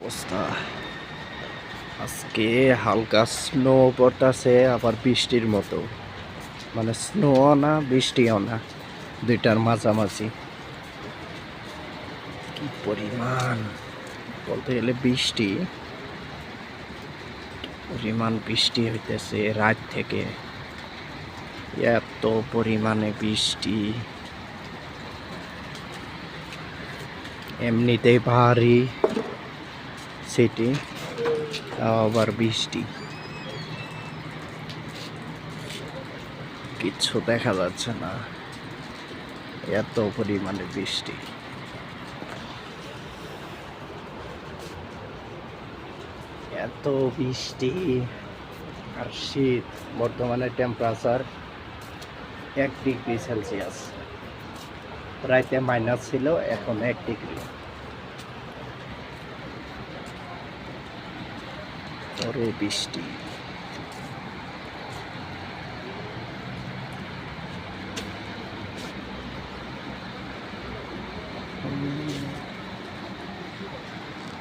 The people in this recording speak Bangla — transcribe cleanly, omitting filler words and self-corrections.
অবস্থা আজকে হালকা স্নো পড়তেছে, আবার বৃষ্টির মতো, মানে স্নো না বৃষ্টিও না, দুইটার মাঝামাঝি। কি পরিমাণ বলতে গেলে বৃষ্টি, পরিমাণ বৃষ্টি হইতেছে রাত থেকে, এত পরিমাণে বৃষ্টি। এমনিতেই ভারী সিটি, আবার বৃষ্টি, কিচ্ছু দেখা যাচ্ছে না, এত পরিমাণে বৃষ্টি। এত বৃষ্টি আর শীত। বর্তমানে টেম্পারেচার 1 ডিগ্রি সেলসিয়াস, রাইতে মাইনাস ছিল, এখন 1 ডিগ্রি। ওরে বৃষ্টি।